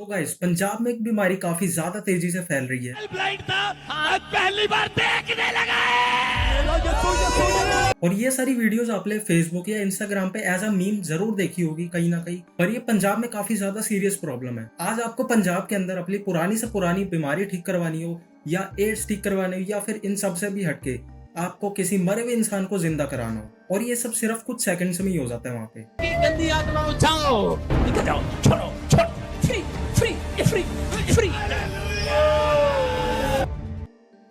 तो गाइस पंजाब में एक बीमारी काफी ज्यादा तेजी से फैल रही है ब्लाइंड था। आज पहली बार देखने लगा है। और ये सारी वीडियोस आपने फेसबुक या इंस्टाग्राम पे एज अ मीम जरूर देखी होगी कहीं ना कहीं। पर ये पंजाब में काफी ज्यादा सीरियस प्रॉब्लम है। आज आपको पंजाब के अंदर अपनी पुरानी से पुरानी बीमारी ठीक करवानी हो या एड्स ठीक करवानी हो या फिर इन सब से भी हटके आपको किसी मरे हुए इंसान को जिंदा कराना हो, और ये सब सिर्फ कुछ सेकंड्स में ही हो जाता है वहाँ पे। गंदी आत्माओं जाओ, निकल जाओ, छोड़ो, छोड़ो, फ्री, फ्री, फ्री, फ्री।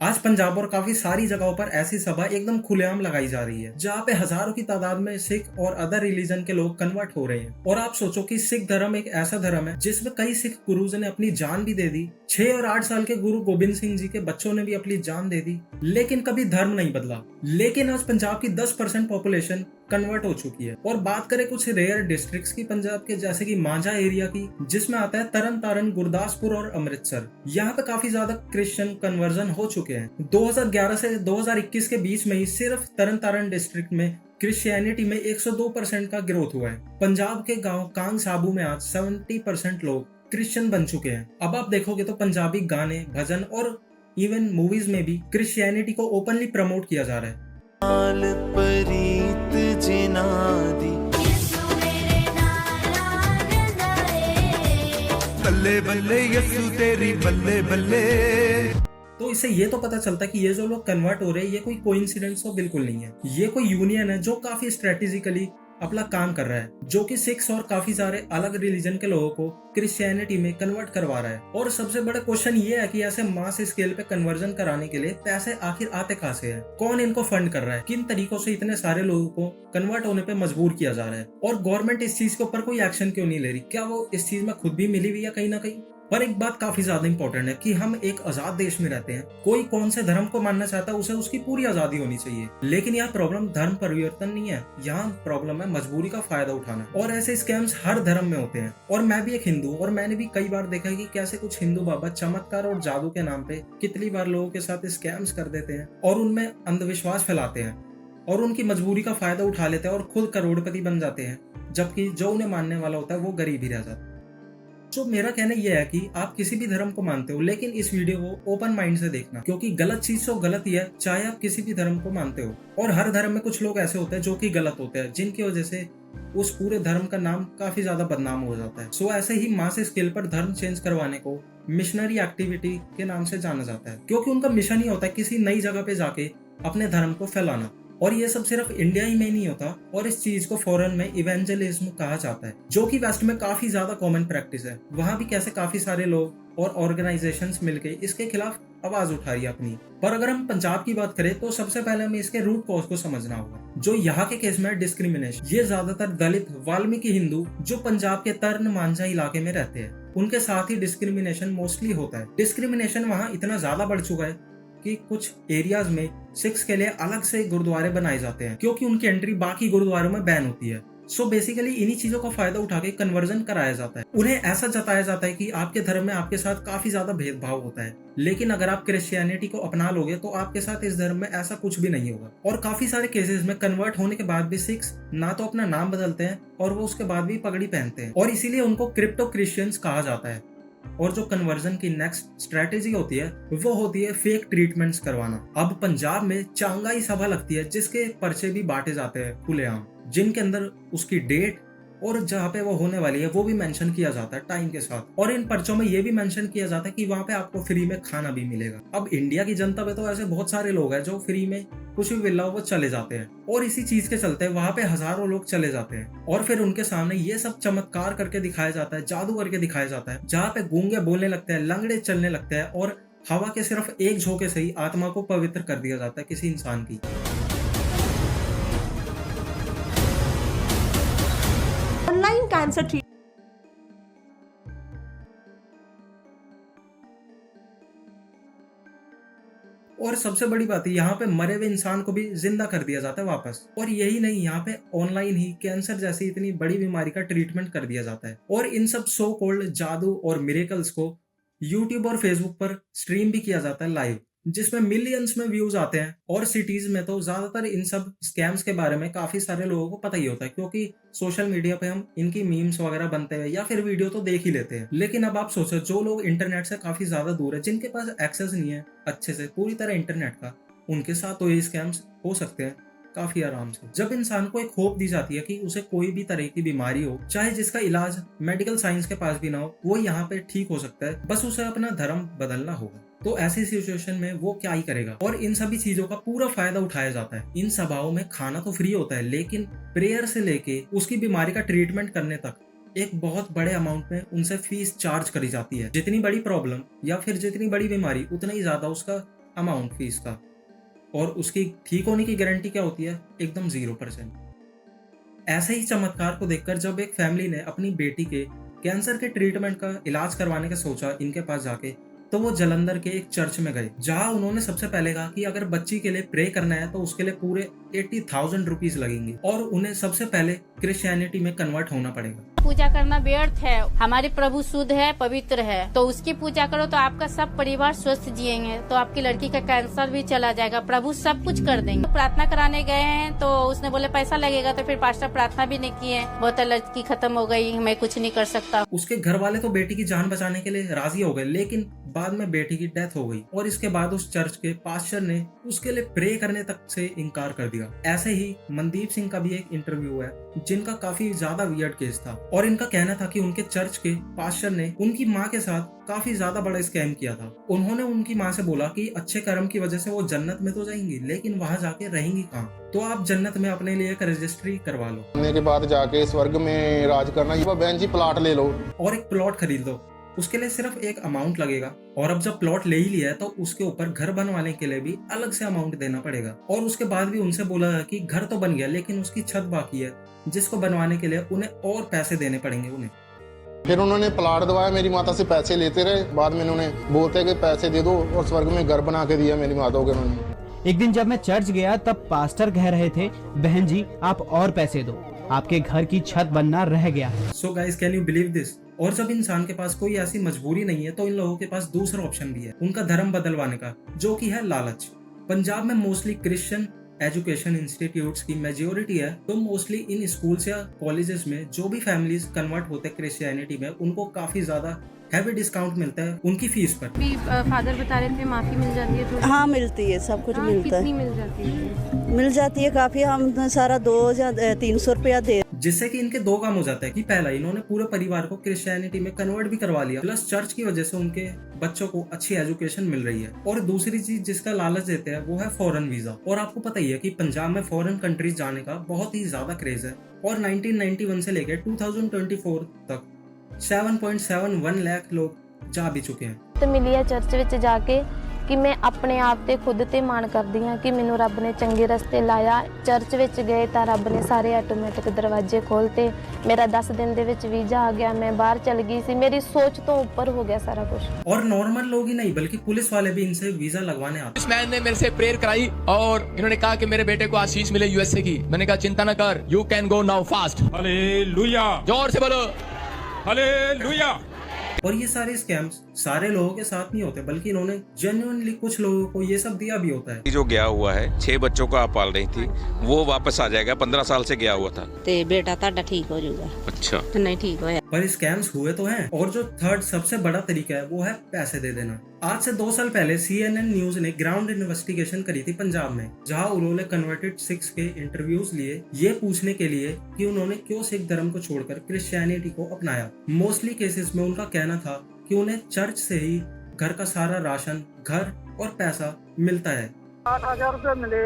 आज पंजाब और काफी सारी जगहों पर ऐसी सभा एकदम खुलेआम लगाई जा रही है जहाँ पे हजारों की तादाद में सिख और अदर रिलीजन के लोग कन्वर्ट हो रहे हैं। और आप सोचो कि सिख धर्म एक ऐसा धर्म है जिसमें कई सिख गुरुज ने अपनी जान भी दे दी। 6 और 8 साल के गुरु गोबिंद सिंह जी के बच्चों ने भी अपनी जान दे दी, लेकिन कभी धर्म नहीं बदला। लेकिन आज पंजाब की 10% पॉपुलेशन कन्वर्ट हो चुकी है। और बात करें कुछ रेयर डिस्ट्रिक्ट्स की पंजाब के, जैसे कि मांझा एरिया की, जिसमें आता है तरन तारण, गुरदासपुर और अमृतसर, यहाँ पे काफी ज्यादा क्रिश्चियन कन्वर्जन हो चुके हैं। 2011 से 2021 के बीच में ही सिर्फ तरन तारण डिस्ट्रिक्ट में क्रिश्चियनिटी में 102% का ग्रोथ हुआ है। पंजाब के गांव कांग साबू में आज 70% लोग क्रिश्चियन बन चुके हैं। अब आप देखोगे तो पंजाबी गाने, भजन और इवन मूवीज में भी क्रिश्चियनिटी को ओपनली प्रमोट किया जा रहा है। परीत जिना दी बल्ले बल्ले यसु तेरी बल्ले बल्ले। तो इससे ये तो पता चलता है कि ये जो लोग कन्वर्ट हो रहे हैं ये कोई कोइंसिडेंस तो बिल्कुल नहीं है। ये कोई यूनियन है जो काफी स्ट्रेटेजिकली अपना काम कर रहा है, जो कि सिक्स और काफी सारे अलग रिलीजन के लोगों को क्रिश्चियनिटी में कन्वर्ट करवा रहा है। और सबसे बड़ा क्वेश्चन ये है कि ऐसे मास स्केल पे कन्वर्जन कराने के लिए पैसे आखिर आते कहां से है? कौन इनको फंड कर रहा है? किन तरीकों से इतने सारे लोगों को कन्वर्ट होने पे मजबूर किया जा रहा है? और गवर्नमेंट इस चीज के ऊपर कोई एक्शन क्यों नहीं ले रही? क्या वो इस चीज में खुद भी मिली हुई है कहीं ना कहीं? पर एक बात काफी ज्यादा इंपॉर्टेंट है कि हम एक आजाद देश में रहते हैं। कोई कौन से धर्म को मानना चाहता है उसे उसकी पूरी आजादी होनी चाहिए। लेकिन यहाँ प्रॉब्लम धर्म परिवर्तन नहीं है, यहाँ प्रॉब्लम है मजबूरी का फायदा उठाना। और ऐसे स्कैम्स हर धर्म में होते हैं। और मैं भी एक हिंदू, और मैंने भी कई बार देखा है कि कैसे कुछ हिंदू बाबा चमत्कार और जादू के नाम पे कितनी बार लोगों के साथ स्कैम्स कर देते हैं और उनमें अंधविश्वास फैलाते हैं और उनकी मजबूरी का फायदा उठा लेते हैं और खुद करोड़पति बन जाते हैं, जबकि जो उन्हें मानने वाला होता है वो गरीब ही रह जाता है। तो मेरा कहना यह है कि आप किसी भी धर्म को मानते हो, लेकिन इस वीडियो को ओपन माइंड से देखना, क्योंकि गलत चीज तो गलत ही है, चाहे आप किसी भी धर्म को मानते हो। और हर धर्म में कुछ लोग ऐसे होते हैं जो कि गलत होते हैं, जिनकी वजह से उस पूरे धर्म का नाम काफी ज्यादा बदनाम हो जाता है। सो ऐसे ही मास स्केल पर धर्म चेंज करवाने को मिशनरी एक्टिविटी के नाम से जाना जाता है, क्योंकि उनका मिशन ही होता है किसी नई जगह पे जाके अपने धर्म को फैलाना। और ये सब सिर्फ इंडिया ही में नहीं होता, और इस चीज को फॉरेन में इवेंजलिज्म कहा जाता है, जो कि वेस्ट में काफी ज्यादा कॉमन प्रैक्टिस है। वहां भी कैसे काफी सारे लोग और ऑर्गेनाइजेशंस मिलके इसके खिलाफ आवाज उठा रही है अपनी। पर अगर हम पंजाब की बात करें तो सबसे पहले हमें इसके रूट कॉज को समझना होगा, जो यहाँ के केस में डिस्क्रिमिनेशन। ये ज्यादातर दलित, वाल्मीकि हिंदू जो पंजाब के तर्न मांझा इलाके में रहते हैं, उनके साथ ही डिस्क्रिमिनेशन मोस्टली होता है। डिस्क्रिमिनेशन वहाँ इतना ज्यादा बढ़ चुका है कि कुछ एरियाज में सिक्स के लिए अलग से गुरुद्वारे बनाए जाते हैं, क्योंकि उनकी एंट्री बाकी गुरुद्वारों में बैन होती है। सो बेसिकली इन्हीं चीजों का फायदा उठा के कन्वर्जन कराया जाता है। उन्हें ऐसा जताया जाता है कि आपके धर्म में आपके साथ काफी ज्यादा भेदभाव होता है, लेकिन अगर आप क्रिश्चियनिटी को अपना लोगे तो आपके साथ इस धर्म में ऐसा कुछ भी नहीं होगा। और काफी सारे केसेस में कन्वर्ट होने के बाद भी सिक्स ना तो अपना नाम बदलते हैं और वो उसके बाद भी पगड़ी पहनते हैं, और इसीलिए उनको क्रिप्टो क्रिश्चियंस कहा जाता है। और जो कन्वर्जन की नेक्स्ट स्ट्रेटेजी होती है वो होती है फेक ट्रीटमेंट्स करवाना। अब पंजाब में चांगाई सभा लगती है जिसके पर्चे भी बांटे जाते हैं खुलेआम, जिनके अंदर उसकी डेट और जहाँ पे वो होने वाली है वो भी मेंशन किया जाता है टाइम के साथ। और इन पर्चों में ये भी मेंशन किया जाता है कि वहाँ पे आपको फ्री में खाना भी मिलेगा। अब इंडिया की जनता पे तो ऐसे बहुत सारे लोग हैं जो फ्री में कुछ भी मिल रहा हो वो चले जाते हैं, और इसी चीज के चलते वहाँ पे हजारों लोग चले जाते हैं। और फिर उनके सामने ये सब चमत्कार करके दिखाया जाता है, जादू करके दिखाया जाता है, जहाँ पे गूंगे बोलने लगते हैं, लंगड़े चलने लगते हैं, और हवा के सिर्फ एक झोंके से ही आत्मा को पवित्र कर दिया जाता है किसी इंसान की। Online cancer treatment. और सबसे बड़ी बात है यहाँ पे मरे हुए इंसान को भी जिंदा कर दिया जाता है वापस। और यही नहीं, यहाँ पे ऑनलाइन ही कैंसर जैसी इतनी बड़ी बीमारी का ट्रीटमेंट कर दिया जाता है। और इन सब सो कॉल्ड जादू और मिरेकल्स को यूट्यूब और फेसबुक पर स्ट्रीम भी किया जाता है लाइव, जिसमें मिलियंस में व्यूज आते हैं। और सिटीज में तो ज्यादातर इन सब स्कैम्स के बारे में काफी सारे लोगों को पता ही होता है, क्योंकि सोशल मीडिया पे हम इनकी मीम्स वगैरह बनते हैं या फिर वीडियो तो देख ही लेते हैं। लेकिन अब आप सोचो, जो लोग इंटरनेट से काफी ज्यादा दूर है, जिनके पास एक्सेस नहीं है अच्छे से पूरी तरह इंटरनेट का, उनके साथ तो ये स्कैम्स हो सकते हैं काफी आराम से। जब इंसान को एक होप दी जाती है कि उसे कोई भी तरह की बीमारी हो, चाहे जिसका इलाज मेडिकल साइंस के पास भी ना हो, वो यहाँ पे ठीक हो सकता है, बस उसे अपना धर्म बदलना होगा। तो ऐसी सिचुएशन में वो क्या ही करेगा। और इन सभी चीजों का पूरा फायदा उठाया जाता है। इन सभाओं में खाना तो फ्री होता है, लेकिन प्रेयर से लेके उसकी बीमारी का ट्रीटमेंट करने तक एक बहुत बड़े अमाउंट में उनसे फीस चार्ज करी जाती है। जितनी बड़ी प्रॉब्लम या फिर जितनी बड़ी बीमारी, उतना ही ज्यादा उसका अमाउंट फीस का। और उसकी ठीक होने की गारंटी क्या होती है? एकदम 0%। ऐसे ही चमत्कार को देखकर जब एक फैमिली ने अपनी बेटी के कैंसर के ट्रीटमेंट का इलाज करवाने का सोचा इनके पास जाके, तो वो जालंधर के एक चर्च में गए, जहां उन्होंने सबसे पहले कहा कि अगर बच्ची के लिए प्रे करना है तो उसके लिए पूरे 80,000 रुपीज लगेंगे और उन्हें सबसे पहले क्रिश्चियनिटी में कन्वर्ट होना पड़ेगा। पूजा करना व्यर्थ है। हमारे प्रभु शुद्ध है, पवित्र है, तो उसकी पूजा करो तो आपका सब परिवार स्वस्थ जिएंगे, तो आपकी लड़की का कैंसर भी चला जाएगा, प्रभु सब कुछ कर देंगे। तो प्रार्थना कराने गए हैं तो उसने बोले पैसा लगेगा, तो फिर पास्टर प्रार्थना भी नहीं किए, बहुत लड़की खत्म हो गई, मैं कुछ नहीं कर सकता। उसके घर वाले तो बेटी की जान बचाने के लिए राजी हो गए, लेकिन बाद में बेटी की डेथ हो गई और इसके बाद उस चर्च के पास्टर ने उसके लिए प्रे करने तक से इनकार कर दिया। ऐसे ही मनदीप सिंह का भी एक इंटरव्यू है, जिनका काफी ज्यादा वियर्ड केस था और इनका कहना था कि उनके चर्च के पास्टर ने उनकी माँ के साथ काफी ज्यादा बड़ा स्कैम किया था। उन्होंने उनकी माँ से बोला कि अच्छे कर्म की वजह से वो जन्नत में तो जाएंगी, लेकिन वहाँ जाके रहेंगी कहाँ? तो आप जन्नत में अपने लिए एक रजिस्ट्री करवा लो, करने के बाद जाके स्वर्ग में राज करना। ये बहन जी प्लॉट ले लो और एक प्लॉट खरीद लो, उसके लिए सिर्फ एक अमाउंट लगेगा। और अब जब प्लॉट ले ही लिया है तो उसके ऊपर घर बनवाने के लिए भी अलग से अमाउंट देना पड़ेगा। और उसके बाद भी उनसे बोला कि घर तो बन गया, लेकिन उसकी छत बाकी है, जिसको बनवाने के लिए उन्हें और पैसे देने पड़ेंगे उन्हें। फिर उन्होंने प्लाट दवाया, मेरी माता से पैसे लेते रहे, बाद में उन्होंने बोलते कि पैसे दे दो और स्वर्ग में घर बना के दिया मेरी माता को उन्होंने। एक दिन जब मैं चर्च गया तब पास्टर कह रहे थे, बहन जी आप और पैसे दो, आपके घर की छत बनना रह गया। So guys, can you believe this? और जब इंसान के पास कोई ऐसी मजबूरी नहीं है तो इन लोगों के पास दूसरा ऑप्शन भी है, उनका धर्म बदलवाने का, जो कि है लालच। पंजाब में मोस्टली क्रिश्चियन एजुकेशन इंस्टीट्यूट्स की मेजोरिटी है, तो मोस्टली इन स्कूल्स या कॉलेजेस में जो भी फैमिलीज कन्वर्ट होते हैं क्रिश्चियनिटी में, उनको काफी ज्यादा हैवी डिस्काउंट मिलता है उनकी फीस पर। भी फादर बता रहे थे माफी मिल जाती है थोड़ी? हाँ मिलती है, सब कुछ मिलता है। कितनी मिल जाती है? मिल जाती है काफी, हम सारा 2,300 रुपया दे। जिससे कि इनके दो काम हो जाते हैं कि पहला, इन्होंने पूरे परिवार को क्रिश्चियनिटी में कन्वर्ट भी करवा लिया, प्लस चर्च की वजह से उनके बच्चों को अच्छी एजुकेशन मिल रही है। और दूसरी चीज जिसका लालच देते हैं वो है फॉरेन वीजा। और आपको पता ही है कि पंजाब में फॉरेन कंट्रीज जाने का बहुत ही ज्यादा क्रेज है और 1991 से लेकर 2024 तक 7.71 लाख लोग जा भी चुके हैं। ਤੇ ਮਿਲੀ ਆ ਚਰਚ ਵਿੱਚ ਜਾ ਕੇ ਕਿ ਮੈਂ ਆਪਣੇ ਆਪ ਤੇ ਖੁਦ ਤੇ ਮਾਣ ਕਰਦੀ ਹਾਂ ਕਿ ਮੈਨੂੰ ਰੱਬ ਨੇ ਚੰਗੇ ਰਸਤੇ ਲਾਇਆ। ਚਰਚ ਵਿੱਚ ਗਏ ਤਾਂ ਰੱਬ ਨੇ ਸਾਰੇ ਆਟੋਮੈਟਿਕ ਦਰਵਾਜ਼ੇ ਖੋਲਤੇ। ਮੇਰਾ 10 ਦਿਨ ਦੇ ਵਿੱਚ ਵੀਜ਼ਾ ਆ ਗਿਆ, मैं बाहर चल गई सी, मेरी सोच तो ऊपर हो गया सारा कुछ। और नॉर्मल लोग ही नहीं बल्कि पुलिस वाले भी इनसे वीजा लगवाने आते। इस मैन ने मेरे से प्रेयर कराई और इन्होंने कहा कि मेरे बेटे को आशीष मिले यूएसए की। मैंने कहा चिंता न कर, you can go now fast. Hallelujah, जोर से बोलो हालेलुया। और ये सारे स्कैम्स सारे लोगों के साथ नहीं होते, बल्कि इन्होंने जेन्युइनली कुछ लोगों को ये सब दिया भी होता है। जो गया हुआ है 6 बच्चों को आप पाल रही थी, वो वापस आ जाएगा, 15 साल से गया हुआ था, ते बेटा ताड़ा ठीक हो जाएगा। अच्छा, नहीं ठीक होया। पर स्कैम्स हुए तो हैं। और जो थर्ड सबसे बड़ा तरीका है वो है पैसे दे देना। आज से 2 साल पहले CNN न्यूज ने ग्राउंड इन्वेस्टिगेशन करी थी पंजाब में, जहां उन्होंने कन्वर्टेड सिख्स के इंटरव्यूज लिए ये पूछने के लिए कि उन्होंने क्यों सिख धर्म को छोड़कर क्रिश्चियनिटी को अपनाया। मोस्टली केसेस में उनका कहना था कि उन्हें चर्च से ही घर का सारा राशन, घर और पैसा मिलता है। 8,000 रुपए मिले।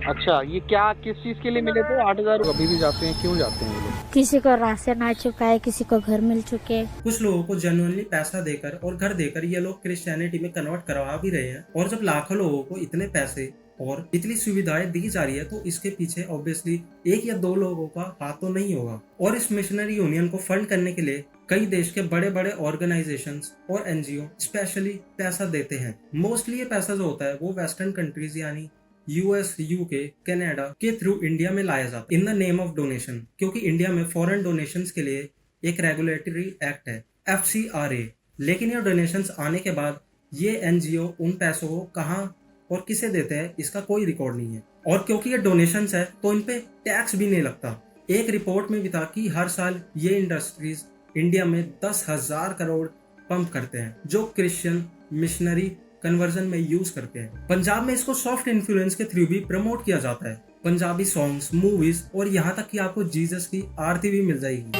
अच्छा, ये क्या किस चीज के लिए मिले थे 8,000? अभी भी जाते हैं, क्यों जाते हैं ये लोग? किसी को राशन आ चुका है, किसी को घर मिल चुके। कुछ लोगों को जेन्युइनली पैसा देकर और घर देकर ये लोग क्रिश्चियनिटी में कन्वर्ट करवा भी रहे हैं। और जब लाखों लोगों को इतने पैसे और इतनी सुविधाएं दी जा रही है तो इसके पीछे ऑब्वियसली 1 या 2 लोगों का हाथ तो नहीं होगा। और इस मिशनरी यूनियन को फंड करने के लिए कई देश के बड़े बड़े ऑर्गेनाइजेशंस और NGO स्पेशली पैसा देते हैं। मोस्टली ये पैसा जो होता है वो वेस्टर्न कंट्रीज यानी US, UK, कनाडा के थ्रू इंडिया में लाया जाता है in the name of donation, क्योंकि इंडिया में फॉरेन डोनेशंस के लिए एक रेगुलेटरी एक्ट है FCRA। लेकिन ये डोनेशंस आने के बाद ये एनजीओ उन पैसों को कहाँ और किसे देते हैं इसका कोई रिकॉर्ड नहीं है। और क्योंकि ये डोनेशंस है तो इन पे टैक्स भी नहीं लगता। एक रिपोर्ट में भी था कि हर साल ये इंडस्ट्रीज इंडिया में 10,000 करोड़ पंप करते हैं जो क्रिश्चियन मिशनरी कन्वर्जन में यूज करते हैं। पंजाब में इसको सॉफ्ट इन्फ्लुएंस के थ्रू भी प्रमोट किया जाता है। पंजाबी सॉन्ग्स, मूवीज और यहाँ तक कि आपको जीसस की आरती भी मिल जाएगी।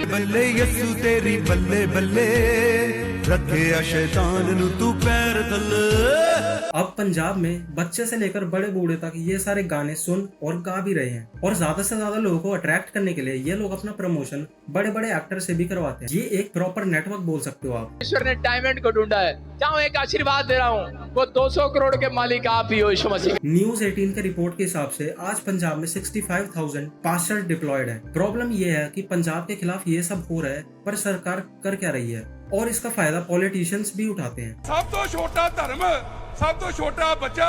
बल्ले यसु तेरी बल्ले बल्ले रखे शैतान नु तू पैर तले। अब पंजाब में बच्चे से लेकर बड़े बूढ़े तक ये सारे गाने सुन और गा भी रहे हैं और ज्यादा से ज्यादा लोगों को अट्रैक्ट करने के लिए ये लोग अपना प्रमोशन बड़े बड़े एक्टर से भी करवाते हैं। ये एक प्रॉपर नेटवर्क बोल सकते हो आप। ईश्वर ने डायमंड को ढूंढा है, जाओ एक आशीर्वाद दे रहा हूँ, वो 200 करोड़ के मालिक आप ही हो यीशु मसीह। न्यूज 18 के रिपोर्ट के हिसाब से आज पंजाब में 65,000 पास्टर डिप्लॉयड है। प्रॉब्लम ये है कि पंजाब के खिलाफ ये सब हो रहा है पर सरकार कर क्या रही है और इसका फायदा पॉलिटिशियंस भी उठाते हैं। सब तो छोटा धर्म, सब तो छोटा बच्चा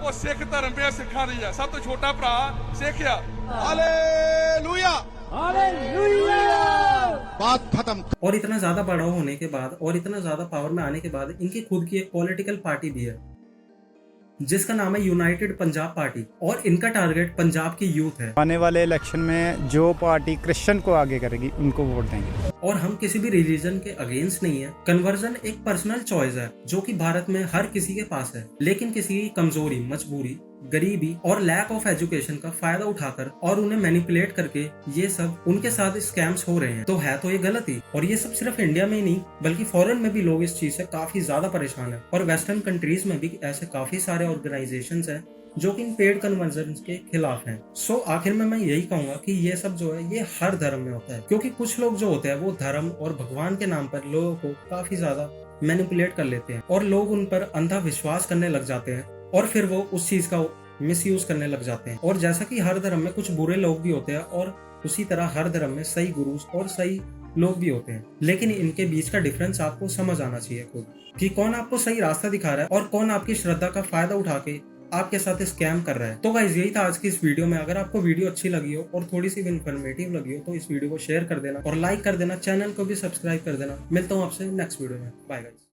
वो सिख धर्म पे सिखा रही है, सब तो छोटा भरा सिखिया। Hallelujah, hallelujah. बात खत्म। और इतना ज्यादा बड़ा होने के बाद और इतना ज्यादा पावर में आने के बाद इनकी खुद की एक पॉलिटिकल पार्टी भी है जिसका नाम है यूनाइटेड पंजाब पार्टी और इनका टारगेट पंजाब की यूथ है। आने वाले इलेक्शन में जो पार्टी क्रिश्चियन को आगे करेगी उनको वोट देंगे। और हम किसी भी रिलीजन के अगेंस्ट नहीं है। कन्वर्जन एक पर्सनल चॉइस है जो कि भारत में हर किसी के पास है, लेकिन किसी की कमजोरी, मजबूरी, गरीबी और लैक ऑफ एजुकेशन का फायदा उठाकर और उन्हें मैनिपुलेट करके ये सब उनके साथ स्कैम्स हो रहे हैं। तो ये गलत ही। और ये सब सिर्फ इंडिया में ही नहीं बल्कि फॉरेन में भी लोग इस चीज से काफी ज्यादा परेशान है और वेस्टर्न कंट्रीज में भी ऐसे काफी सारे ऑर्गेनाइजेशंस हैं जो कि इन पेड कन्वर्जन के खिलाफ हैं। सो आखिर में मैं यही कहूंगा कि ये सब जो है ये हर धर्म में होता है, क्योंकि कुछ लोग जो होते हैं वो धर्म और भगवान के नाम पर लोगों को काफी ज्यादा मैनिपुलेट कर लेते हैं और लोग उन पर अंधा विश्वास करने लग जाते हैं और फिर वो उस चीज का मिसयूज करने लग जाते हैं। और जैसा कि हर धर्म में कुछ बुरे लोग भी होते हैं और उसी तरह हर धर्म में सही गुरुज और सही लोग भी होते हैं, लेकिन इनके बीच का डिफरेंस आपको समझ आना चाहिए खुद कि कौन आपको सही रास्ता दिखा रहा है और कौन आपकी श्रद्धा का फायदा उठा के आपके साथ स्कैम कर रहा है। तो गाइस यही था आज की इस वीडियो में। अगर आपको वीडियो अच्छी लगी हो और थोड़ी सी भी इन्फॉर्मेटिव लगी हो तो इस वीडियो को शेयर कर देना और लाइक कर देना, चैनल को भी सब्सक्राइब कर देना। मिलता हूँ आपसे नेक्स्ट वीडियो में। Bye guys.